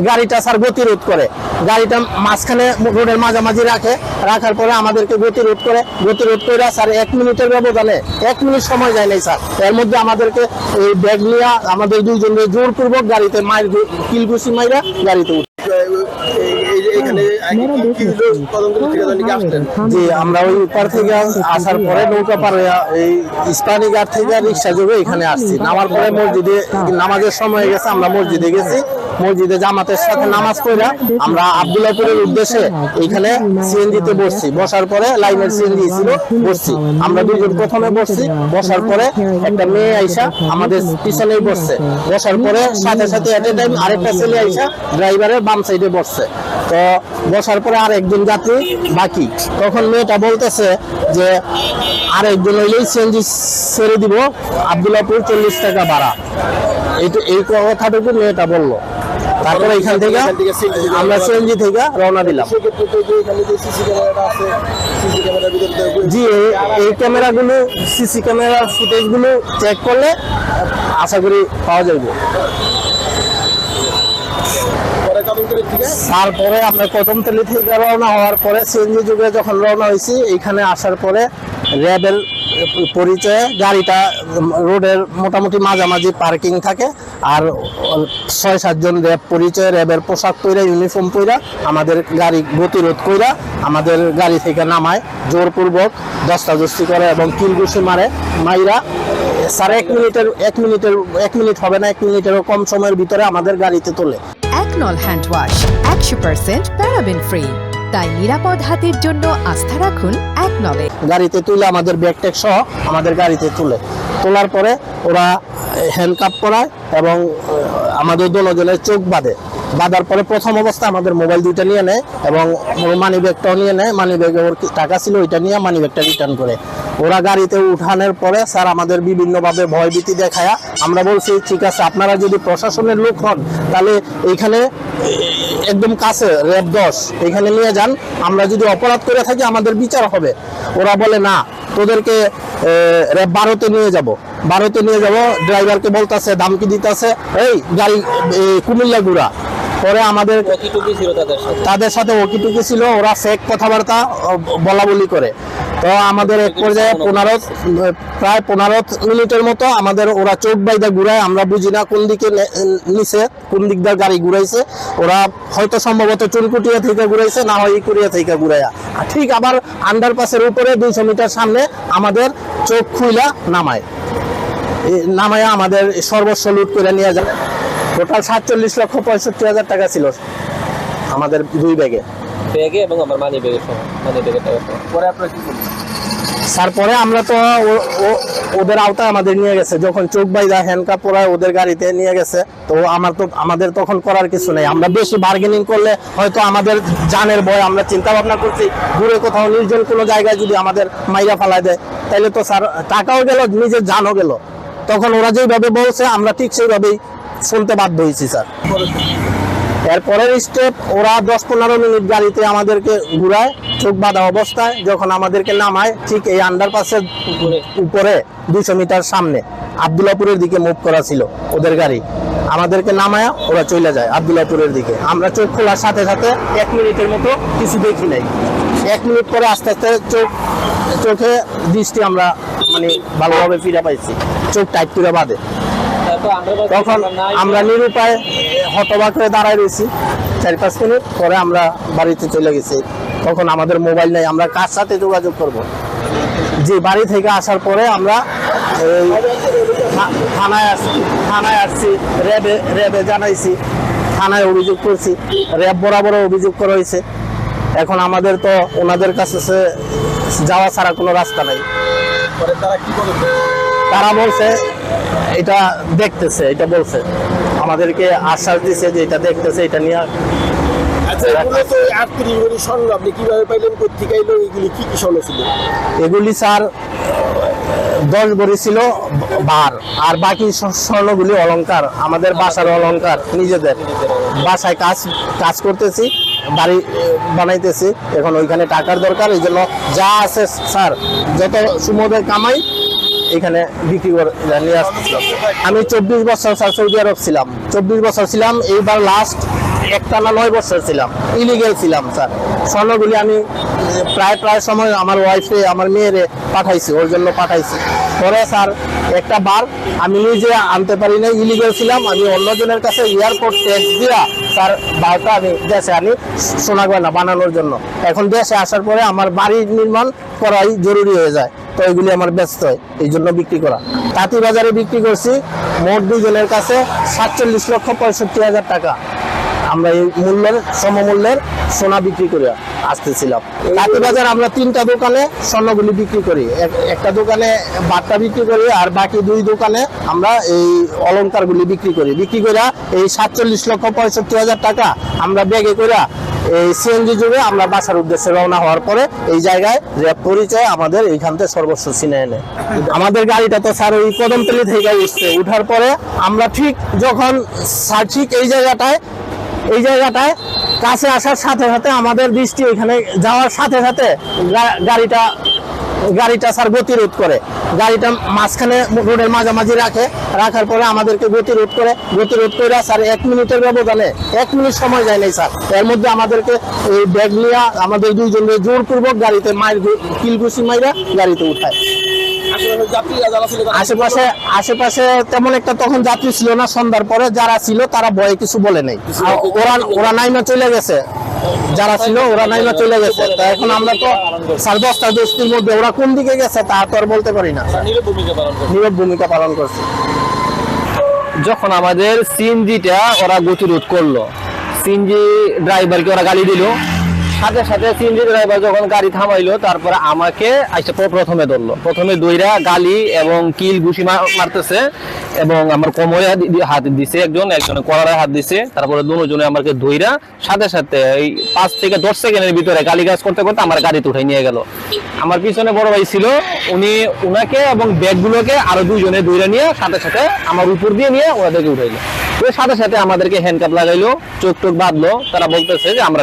গাড়িটা স্যার গতিরোধ করে, গাড়িটা মাঝখানে রোডের মাঝামাঝি রাখার পরে আমাদেরকে গতিরোধ করে স্যার 1 মিনিটের ব্যবধানে 1 মিনিট সময় যায় নাই স্যার। এর মধ্যে আমাদেরকে এই ব্যাগ নিয়ে আমাদের দুইজনের জোরপূর্বক গাড়িতে মায়ের কিলঘুষি মাইরা গাড়িতে জি আমরা ওই পার থেকে আসার পরে নৌকা পার এই ইস্পানি ঘাট থেকে রিক্সা যোগে এখানে আসছি। নামার পরে মসজিদে নামাজের সময় গেছে, আমরা মসজিদে গেছি। মসজিদে জামাতের সাথে নামাজ পড়ে আমরা আব্দুল্লাহপুরের উদ্দেশ্যে এখানে সিএনজিতে বসছি। বসার পরে লাইনের সিএনজি ছিল, বসছি আমরা দুজন। প্রথমে বসছি, বসার পরে একটা মেয়ে আইসা আমাদের পিছনেই বসছে। বসার পরে সাথে সাথে এট এ টাইম আরেকটা ছেলে আইসা ড্রাইভারের বাম সাইডে বসছে। তো বসার পরে আর একজন যাত্রী বাকি। তখন মেয়েটা বলতেছে যে আর একজন হইলেই সিএনজি ছেড়ে দিব, আব্দুল্লাহপুর 40 টাকা ভাড়া। এই কথাটুকু মেয়েটা বললো। তারপরে এখান থেকে আমরা সিএনজি থেকে রওনা দিলাম। জি এই ক্যামেরাগুলো, সিসি ক্যামেরার ফুটেজগুলো চেক করলে আশা করি পাওয়া যাবে। তারপরে আমরা কদমতলী থেকে রওনা হওয়ার পরে সিএনজি যুগে যখন রওনা হয়েছি, এখানে আসার পরে র্যাবের পরিচয়ে গাড়িটা রোডের মোটামুটি মাঝামাঝি পার্কিং থাকে। আর 6-7 জন র্যাব পরিচয়ে র্যাবের পোশাক পইরা, ইউনিফর্ম পইরা আমাদের গাড়ি গতিরোধ কইরা আমাদের গাড়ি থেকে নামায়, জোরপূর্বক দস্তাদস্তি করে এবং কিলঘুষি মাইরা স্যার 1 মিনিট হবে না, 1 মিনিটেরও কম সময়ের ভিতরে আমাদের গাড়িতে তোলে। একনল হ্যান্ড ওয়াশ 100% প্যারাবেন ফ্রি, তাই নিরাপদ হাতের জন্য আস্থা রাখুন একনলে। গাড়িতে তুলে আমাদের ব্যাগ ট্যাগ সহ আমাদের গাড়িতে তোলার পরে ওরা হ্যান্ডকাপ করায় এবং আমাদের দুজনের চোখ বাঁধার পরে প্রথম অবস্থা আমাদের মোবাইল 2টা নিয়ে নেয় এবং মানি ব্যাগটাও নিয়ে নেয়। মানি ব্যাগে ওর টাকা ছিল, ওইটা নিয়ে মানি ব্যাগটা রিটার্ন করে। ওরা গাড়িতে উঠানোর পরে স্যার আমাদের বিভিন্নভাবে ভয়ভীতি দেখায়া আমরা বলছি ঠিক আছে আপনারা যদি প্রশাসনের লোক হন তাহলে এইখানে একদম কাছে র্যাব 10 এখানে নিয়ে যান, আমরা যদি অপরাধ করে থাকি আমাদের বিচার হবে। ওরা বলে না, তোদেরকে র্যাব 12-তে নিয়ে যাব। ড্রাইভারকে বলতেছে, দামকি দিতেছে, এই গাড়ি কুমিল্লা গুড়া। পরে আমাদের তাদের সাথে ওকিটুকি ছিল, ওরা ফেক কথাবার্তা বলা বলি করে। তো আমাদের এক পর্যায়ে প্রায় 15 মিনিটের মতো আমাদের ওরা চোখ বাইদা ঘুরায়। আমরা বুঝি না কোন দিকে নিচে, কোন দিক দিয়ে গাড়ি ঘুরাইছে। ওরা হয়তো সম্ভবত চুনকুটিয়া থেকে ঘুরাইছে, না হয় ইকুরিয়া থেকে ঘুরাইয়া। ঠিক আবার আন্ডারপাসের উপরে 200 মিটার সামনে আমাদের চোখ খুইলা নামায় আমাদের সর্বস্ব লুট করে নিয়ে যায়। টোটাল 47,65,000 টাকা ছিল আমাদের 2 ব্যাগে এবং আমার মানি ব্যাগের টাকা। পরে আপনারা কি করলেন স্যার? পরে আমরা তো ওদের আওতায় আমাদের নিয়ে গেছে, যখন চোখ বাইদা হ্যান্ডকাপ পরায় ওদের গাড়িতে নিয়ে গেছে। তো আমাদের তখন করার কিছু নেই। আমরা বেশি বার্গেনিং করলে হয়তো আমাদের জানের ভয়, আমরা চিন্তা ভাবনা করছি দূরে কোথাও নির্জন কোনো জায়গায় যদি আমাদের মাইরা ফালায় দেয় তাহলে তো স্যার টাকাও গেল, নিজের জানও গেল। তখন ওরা যেভাবে বলছে আমরা ঠিক সেইভাবেই শুনতে বাধ্য হয়েছি স্যার। এরপরের স্টেপ, ওরা 10-15 মিনিট গাড়িতে আমাদেরকে ঘুরায় চোখ বাঁধা অবস্থায়। যখন আমাদেরকে নামায় ঠিক এই আন্ডারপাসের উপরে 200 মিটার সামনে আব্দুল্লাহপুরের দিকে মুভ করা ছিল ওদের গাড়ি, আমাদেরকে নামায়া ওরা চলে যায় আব্দুল্লাহপুরের দিকে। আমরা চোখ খোলার সাথে সাথে 1 মিনিটের মতো কিছু দেখি নাই। 1 মিনিট পরে আস্তে আস্তে চোখে দৃষ্টি আমরা মানে ভালোভাবে ফিরে পাইছি, চোখ টাইট করে বাঁধে। তখন আমরা নিরুপায় হতবাক হয়ে দাঁড়ায় রয়েছি। 4-5 মিনিট পরে আমরা বাড়িতে চলে গেছি। তখন আমাদের মোবাইল নেই, আমরা কার সাথে যোগাযোগ করব? জি বাড়ি থেকে আসার পরে আমরা থানায় আসছি, র্যাবে জানাইছি, থানায় অভিযোগ করছি, র্যাব বরাবর অভিযোগ করা হয়েছে। এখন আমাদের তো ওনাদের কাছে যাওয়া ছাড়া কোনো রাস্তা নাই। তারা বলছে এটা দেখতেছে, এটা বলছে আমাদেরকে আশ্বাস দিছে যে এটা দেখতেছে, এটা নিয়ে। এগুলি স্যার 10 ভরি ছিল বার, আর বাকি স্বর্ণগুলি অলংকার, আমাদের বাসার অলংকার, নিজেদের বাসায় কাজ করতেছি, বাড়ি বানাইতেছি। এখন ওইখানে টাকার দরকার, এই জন্য যা আছে স্যার যত সুমদের কামাই এখানে বিক্রি করে নিয়ে আসতেছিলাম। আমি 24 বছর স্যার সৌদি আরব ছিলাম, 24 বছর ছিলাম। এইবার লাস্ট একটানা 9 বছর ছিলাম, ইলিগেল ছিলাম স্যার। স্বর্ণগুলি আমি প্রায় সময় আমার ওয়াইফে আমার মেয়েরে পাঠাইছি, ওর জন্য পাঠাইছি। পরে স্যার একটা বার আমি নিজে আনতে পারি না, ইলিগেল ছিলাম। আমি অন্যজনের কাছে এয়ারপোর্ট ট্যাক্স দিয়া স্যার বারটা আমি দেশে আনি সোনা গয়না বানানোর জন্য। এখন দেশে আসার পরে আমার বাড়ি নির্মাণ করাই জরুরি হয়ে যায়, তো এগুলি আমার ব্যস্ত হয়, এই জন্য বিক্রি করা। তাঁতি বাজারে বিক্রি করছি মোট দুজনের কাছে 47,65,000 টাকা। আমরা এই মূল্যের সমমূল্যের সোনা বিক্রি করে আসতেছিলাম। তাঁতি বাজার আমরা 3টা দোকানে স্বর্ণগুলি বিক্রি করি, একটা দোকানে বাট্টা বিক্রি করি, আর বাকি 2 দোকানে আমরা এই অলংকারগুলি বিক্রি করি। বিক্রি করে এই 47,65,000 টাকা আমরা ব্যাগে করে এই সিএনজি যুগে আমরা বাসার উদ্দেশ্যে রওনা হওয়ার পরে এই জায়গায় র্যাব পরিচয় আমাদের এইখান থেকে সর্বস্ব ছিনে এনে আমাদের গাড়িটা তো স্যার ওই কদমতলী থেকে উঠছে। উঠার পরে আমরা ঠিক যখন স্যার ঠিক এই জায়গাটায় কাছে আসার সাথে সাথে আমাদের দৃষ্টি এখানে যাওয়ার সাথে সাথে গাড়িটা স্যার গতিরোধ করে, গাড়িটা মাঝখানে রোডের মাঝামাঝি রাখার পরে আমাদেরকে গতিরোধ করে স্যার 1 মিনিটের ব্যবধানে 1 মিনিট সময় যায় নাই স্যার। এর মধ্যে আমাদেরকে এই ব্যাগ নিয়ে আমাদের দুইজনের জোরপূর্বক গাড়িতে কিলঘুষি মাইরা গাড়িতে উঠায়। আশেপাশে তেমন একটা তখন যাত্রী ছিল না। সন্ধ্যার পরে যারা ছিল তারা ভয়ে কিছু বলে নাই, ওরা নাইমা চলে গেছে, যারা ছিল ওরা নাইমা চলে গেছে। তা এখন আমরা তো স্যার 10টা 10টির মধ্যে ওরা কোন দিকে গেছে তা তো আর বলতে পারি না, নীরব ভূমিকা পালন করছে। যখন আমাদের সিএনজিটা ওরা গতিরোধ করলো, সিএনজি ড্রাইভারকে ওরা গালি দিল, সাথে সাথে সিএনজি ড্রাইভার যখন গাড়ি থামাইলো তারপরে আমাকে আইসা প্রথমে ধরলো। প্রথমে দইরা গালি এবং কিল ঘুষি মারতেছে এবং আমার কোমরে হাত দিছে, একজনে কলারে হাত দিছে। তারপরে দুজনে আমাকে ধইরা সাথে সাথে এই 5 থেকে 10 সেকেন্ডের ভিতরে গালিগালাজ করতে করতে আমার গাড়িতে উঠাই নিয়ে গেল। আমার পিছনে বড় ভাই ছিল, উনাকে এবং ব্যাগগুলোকে আরো 2 জনে ধইরা নিয়ে সাথে সাথে আমার উপর দিয়ে নিয়ে ওদেরকে উঠাইলো। সাথে সাথে আমাদেরকে হ্যান্ডকাপ লাগাইলো, চোখ টোক বাঁধলো। তারা বলতেছে যে আমরা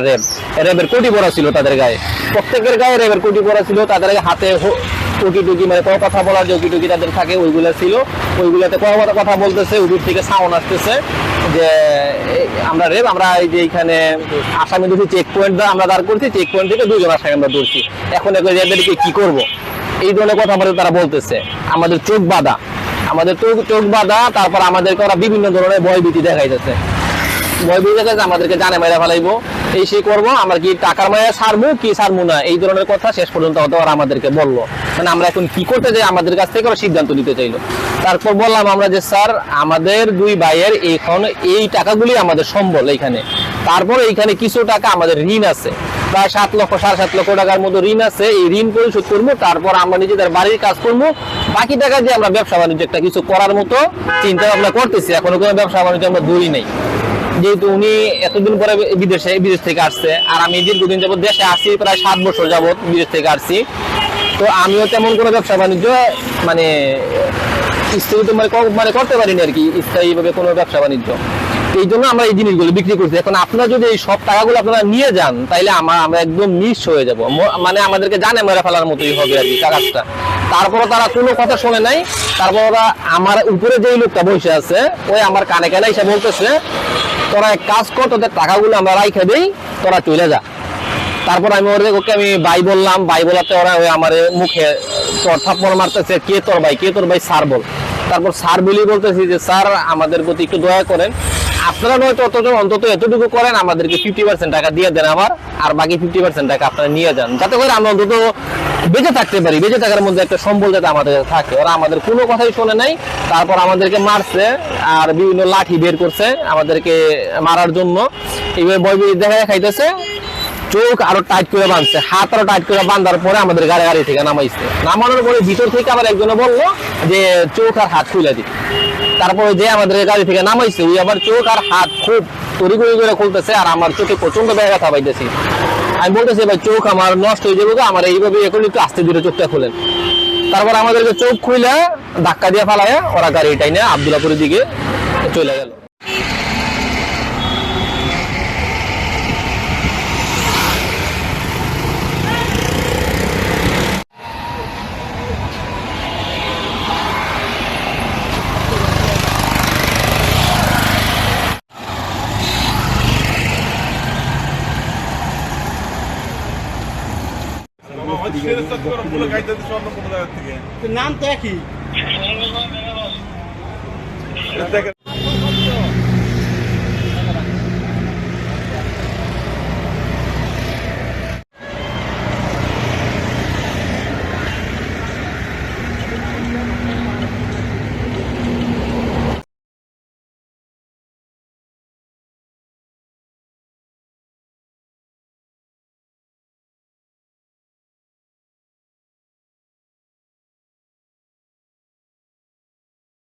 র্যাবের কোটি পরা ছিল তাদের গায়ে, প্রত্যেকের গায়ে র্যাবের কোটি পরা ছিল। তাদের হাতে টুকি মানে কথা বলার যে টুকি তাদের থাকে ওইগুলো ছিল, ওইগুলোতে কথা বলতেছে। উপর থেকে সাউন্ড আসতেছে যে আমরা র্যাব, আমরা এই যে এখানে আসামি দুটি চেক পয়েন্ট আমরা দাঁড় করছি, চেক পয়েন্ট থেকে 2 জন আসামি আমরা ধরছি, এখন র্যাবেরকে কি করব, এই ধরনের কথা আমাদের তারা বলতেছে। আমাদের চোখ বাঁধা, তারপর আমাদেরকে ওরা বিভিন্ন ধরনের ভয়ভীতি দেখাইতেছে, আমাদেরকে জানে মাইরা ফেলাইবো, এই সেই করবো, আমরা কি টাকার মায়া ছাড়বো কি ছাড়বো না, এই ধরনের কথা শেষ পর্যন্ত ওরা আমাদেরকে বললো। মানে আমরা এখন কি করতে যাই আমাদের কাছ থেকে ওরা সিদ্ধান্ত নিতে চাইলো। তারপর বললাম আমরা যে স্যার আমাদের 2 ভাইয়ের এখন এই টাকাগুলি আমাদের সম্বল এইখানে, তারপর এইখানে কিছু টাকা আমাদের ঋণ আছে, প্রায় 7 লক্ষ 7.5 লক্ষ টাকার মতো ঋণ আছে, এই ঋণ পরিশোধ করবো, তারপর আমরা নিজেদের বাড়ির কাজ করবো, বাকি টাকা দিয়ে আমরা ব্যবসা বাণিজ্য একটা কিছু করার মতো চিন্তা ভাবনা করতেছি। এখনো কোনো ব্যবসা বাণিজ্য আমরা ধরি নাই, যেহেতু উনি এতদিন পরে বিদেশ থেকে আসছে, আর আমি দীর্ঘদিন যাবত দেশে আসছি, প্রায় 7 বছর যাবত বিদেশ থেকে আসছি। তো আমিও তেমন কোনো ব্যবসা বাণিজ্য মানে স্থগিত মানে করতে পারিনি আর কি, স্থায়ীভাবে কোনো ব্যবসা বাণিজ্য। এই জন্য আমরা এই জিনিসগুলো বিক্রি করছি। এখন আপনারা যদি এই সব টাকাগুলো আপনারা নিয়ে যান তাইলে আমরা একদম মিস হয়ে যাব, মানে আমাদেরকে জানে মেরে ফেলার মতোই হবে আর কি কাজটা। তারপরে তারা কোনো কথা শোনে নাই। তারপর ওরা আমার উপরে যেই লোকটা বসে আছে ওই আমার কানে এসে বলতেছে তোরা এক কাজ কর, তোদের টাকাগুলো আমরা রাইখে দেই, তোরা চলে যা। তারপর আমি ওকে আমি ভাই বললাম, ভাই বলাতে ওরা ওই আমার মুখে থাপ্পড় মারতেছে, কে তোর ভাই স্যার বল। তারপর স্যার বলি বলতেছি যে স্যার আমাদের প্রতি একটু দয়া করেন, আপনারা নয়তো অন্তত এতটুকু করেন, আমাদেরকে 50% টাকা দিয়ে দেন আমার, আর বাকি 50% টাকা আপনারা নিয়ে যান, যাতে করে আমরা অন্তত বেঁচে থাকতে পারি, বেঁচে থাকার মধ্যে একটা সম্বল যাতে আমাদের থাকে। ওরা আমাদের কোনো কথাই শোনে নাই। তারপর আমাদেরকে মারছে আর বিভিন্ন লাঠি বের করছে আমাদেরকে মারার জন্য, এইভাবে বই দেখা খাইতেছে। চোখ আরো টাইট করে বাঁধছে, হাত আরো টাইট করে বাঁধার পরে আমাদের গাড়ি থেকে নামাইছে। নামানোর পরে ভিতর থেকে আবার একজনে বললো যে চোখ আর হাত খুলে দিই। তারপরে যে আমাদের গাড়ি থেকে নামাইছে ওই আবার চোখ আর হাত খুব তড়িঘড়ি করে খুলতেছে, আর আমার চোখে প্রচন্ড ব্যথা পাইতেছি। আমি বলতেছি ভাই চোখ আমার নষ্ট হয়ে যাবে, আমার এইভাবে এখন একটু আস্তে ধীরে চোখটা খুলেন। তারপর আমাদেরকে চোখ খুলে ধাক্কা দিয়ে ফালায় ওরা গাড়ি টাইনে আব্দুল্লাপুরের দিকে চলে গেল। নাম তো একই